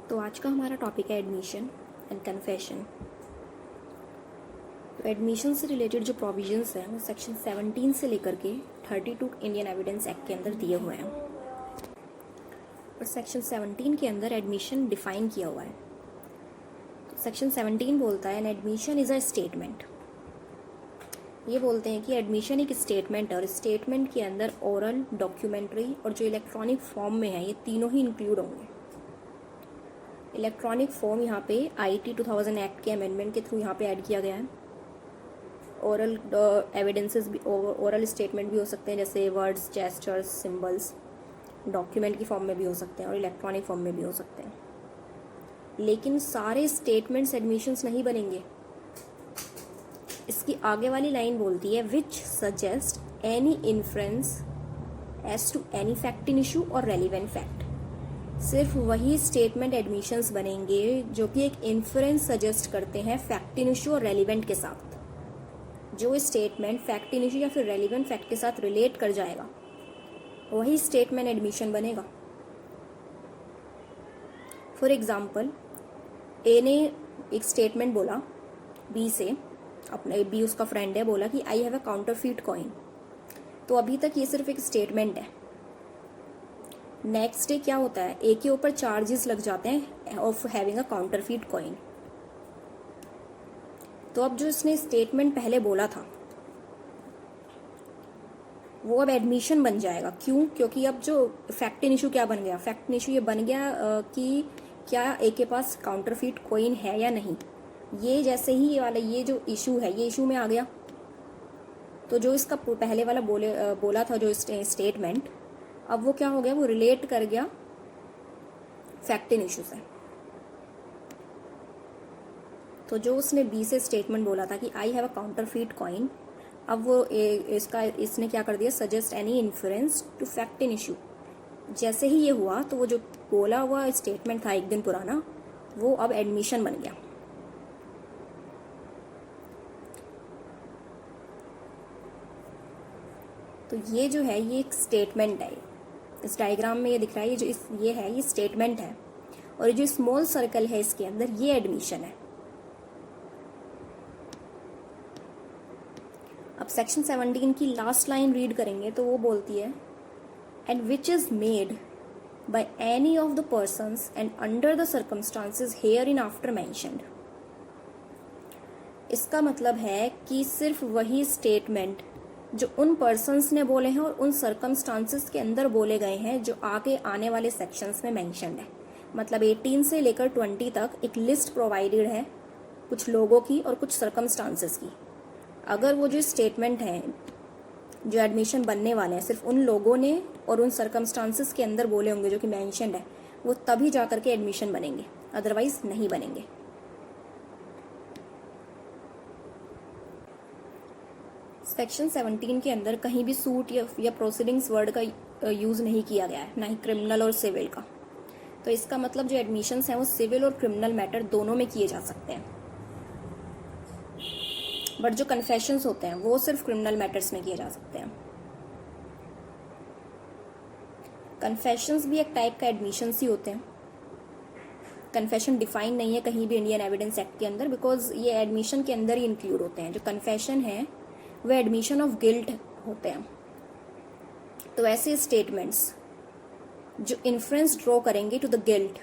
तो आज का हमारा टॉपिक है एडमिशन एंड कन्फेशन। तो एडमिशन से रिलेटेड जो प्रोविजंस हैं वो सेक्शन 17 से लेकर के 32 इंडियन एविडेंस एक्ट के अंदर दिए हुए हैं। और सेक्शन 17 के अंदर एडमिशन डिफाइन किया हुआ है। तो सेक्शन 17 बोलता है an admission is a statement. ये बोलते हैं कि एडमिशन एक स्टेटमेंट है और स्टेटमेंट के अंदर ओरल, डॉक्यूमेंट्री और जो इलेक्ट्रॉनिक फॉर्म में है ये तीनों ही इंक्लूड होंगे। इलेक्ट्रॉनिक फॉर्म यहाँ पे आईटी 2000 एक्ट के अमेंडमेंट के थ्रू यहाँ पे ऐड किया गया है। ओरल एविडेंसेस भी, ओरल स्टेटमेंट भी हो सकते हैं जैसे वर्ड्स, जेस्चर्स, सिंबल्स, डॉक्यूमेंट की फॉर्म में भी हो सकते हैं और इलेक्ट्रॉनिक फॉर्म में भी हो सकते हैं। लेकिन सारे स्टेटमेंट्स एडमिशंस नहीं बनेंगे। इसकी आगे वाली लाइन बोलती है which suggest any inference as to any fact in issue और रेलिवेंट फैक्ट। सिर्फ वही स्टेटमेंट एडमिशंस बनेंगे जो कि एक इन्फ्रेंस सजेस्ट करते हैं फैक्ट इन इशू और रेलिवेंट के साथ। जो स्टेटमेंट फैक्ट इन इशू या फिर रेलिवेंट फैक्ट के साथ रिलेट कर जाएगा वही स्टेटमेंट एडमिशन बनेगा। फॉर एग्जाम्पल, ए ने एक स्टेटमेंट बोला बी से, अपने बी उसका फ्रेंड है, बोला कि I have a counterfeit coin. तो अभी तक ये सिर्फ एक स्टेटमेंट है। नेक्स्ट डे क्या होता है, ए के ऊपर चार्जेस लग जाते हैं of having a counterfeit coin. तो अब जो इसने स्टेटमेंट पहले बोला था वो अब एडमिशन बन जाएगा। क्यों? क्योंकि अब जो फैक्ट इन इशू क्या बन गया, फैक्ट इन इशू ये बन गया कि क्या ए के पास काउंटरफीट कॉइन है या नहीं। ये जैसे ही ये वाला ये जो इशू है ये इशू में आ गया तो जो इसका पहले वाला बोला था जो स्टेटमेंट, अब वो क्या हो गया, वो रिलेट कर गया फैक्ट इन इशू से। तो जो उसने बी से स्टेटमेंट बोला था कि I have a counterfeit coin, अब वो इसने क्या कर दिया, suggest any inference to fact in issue. जैसे ही ये हुआ तो वो जो बोला हुआ स्टेटमेंट था एक दिन पुराना वो अब एडमिशन बन गया। तो ये जो है ये एक स्टेटमेंट है। इस डायग्राम में ये दिख रहा है, ये जो ये है ये स्टेटमेंट है और ये जो स्मॉल सर्कल है इसके अंदर ये एडमिशन है। अब सेक्शन 17 की लास्ट लाइन रीड करेंगे तो वो बोलती है and which is made by any of the persons and under the circumstances here in after mentioned. इसका मतलब है कि सिर्फ वही स्टेटमेंट जो उन पर्सन्स ने बोले हैं और उन सर्कमस्टांसेस के अंदर बोले गए हैं जो आगे आने वाले सेक्शंस में मेंशन्ड है। मतलब 18 से लेकर 20 तक एक लिस्ट प्रोवाइडेड है कुछ लोगों की और कुछ सर्कमस्टांसेस की। अगर वो जो स्टेटमेंट है जो एडमिशन बनने वाले हैं सिर्फ उन लोगों ने और उन सर्कमस्टांसेस के अंदर बोले होंगे जो कि मेंशन्ड है, वो तभी जाकर के एडमिशन बनेंगे, अदरवाइज नहीं बनेंगे। सेक्शन 17 के अंदर कहीं भी सूट या प्रोसीडिंग्स वर्ड का यूज नहीं किया गया है, ना ही क्रिमिनल और सिविल का। तो इसका मतलब जो एडमिशंस हैं वो सिविल और क्रिमिनल मैटर दोनों में किए जा सकते हैं। बट जो कन्फेशंस होते हैं वो सिर्फ क्रिमिनल मैटर्स में किए जा सकते हैं। कन्फेशंस भी एक टाइप का एडमिशंस ही होते हैं। कन्फेशन डिफाइन नहीं है कहीं भी इंडियन एविडेंस एक्ट के अंदर, बिकॉज ये एडमिशन के अंदर ही इंक्लूड होते हैं। जो कन्फेशन है वे एडमिशन ऑफ गिल्ट होते हैं। तो ऐसे स्टेटमेंट्स जो इन्फ्रेंस ड्रॉ करेंगे टू द गिल्ट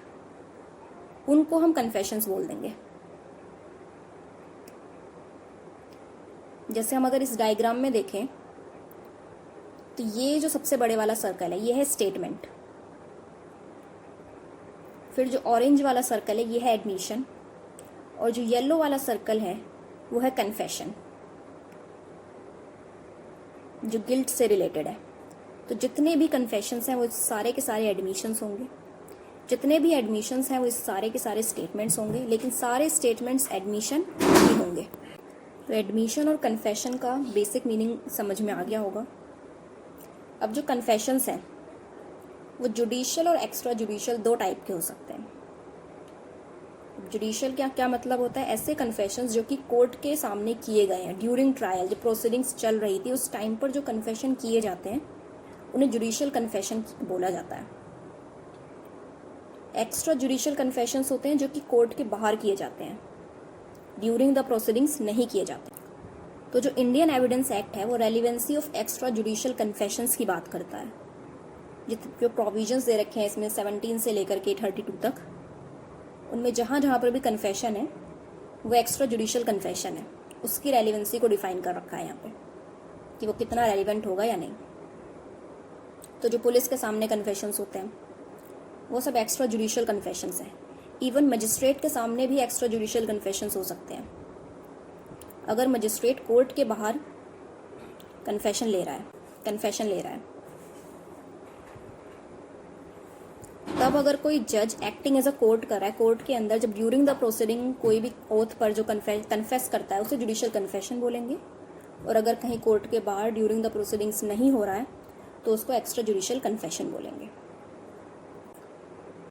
उनको हम कन्फेशंस बोल देंगे। जैसे हम अगर इस डायग्राम में देखें तो ये जो सबसे बड़े वाला सर्कल है ये है स्टेटमेंट, फिर जो ऑरेंज वाला सर्कल है ये है एडमिशन और जो येलो वाला सर्कल है वो है कन्फेशन जो गिल्ट से रिलेटेड है। तो जितने भी कन्फेशंस हैं वो सारे के सारे एडमिशंस होंगे, जितने भी एडमिशंस हैं वो सारे के सारे स्टेटमेंट्स होंगे, लेकिन सारे स्टेटमेंट्स एडमिशन ही होंगे। तो एडमिशन और कन्फेशन का बेसिक मीनिंग समझ में आ गया होगा। अब जो कन्फेशंस हैं वो जुडिशियल और एक्स्ट्रा जुडिशियल दो टाइप के हो सकते हैं। जुडिशियल क्या मतलब होता है, ऐसे कन्फेशंस जो कि कोर्ट के सामने किए गए हैं ड्यूरिंग ट्रायल, जो प्रोसीडिंग्स चल रही थी उस टाइम पर जो कन्फेशन किए जाते हैं उन्हें जुडिशियल कन्फेशन बोला जाता है। एक्स्ट्रा जुडिशियल कन्फेशंस होते हैं जो कि कोर्ट के बाहर किए जाते हैं, ड्यूरिंग द प्रोसीडिंग्स नहीं किए जाते। तो जो इंडियन एविडेंस एक्ट है वो relevancy of extra judicial confessions की बात करता है। जो प्रोविजंस दे रखे हैं इसमें 17 से लेकर के 32 तक, उनमें जहाँ जहाँ पर भी कन्फेशन है वो एक्स्ट्रा जुडिशियल कन्फेशन है, उसकी रेलिवेंसी को डिफाइन कर रखा है यहाँ पे कि वो कितना रेलिवेंट होगा या नहीं। तो जो पुलिस के सामने कन्फेशंस होते हैं वो सब एक्स्ट्रा जुडिशियल कन्फेशंस हैं। इवन मजिस्ट्रेट के सामने भी एक्स्ट्रा जुडिशियल कन्फेशंस हो सकते हैं। अगर मजिस्ट्रेट कोर्ट के बाहर कन्फेशन ले रहा है, तब अगर कोई जज एक्टिंग एज अ कोर्ट कर रहा है, कोर्ट के अंदर जब ड्यूरिंग द प्रोसीडिंग कोई भी ओथ पर जो कन्फेस करता है उसे जुडिशियल कन्फेशन बोलेंगे। और अगर कहीं कोर्ट के बाहर ड्यूरिंग द प्रोसीडिंग्स नहीं हो रहा है तो उसको एक्स्ट्रा जुडिशियल कन्फेशन बोलेंगे।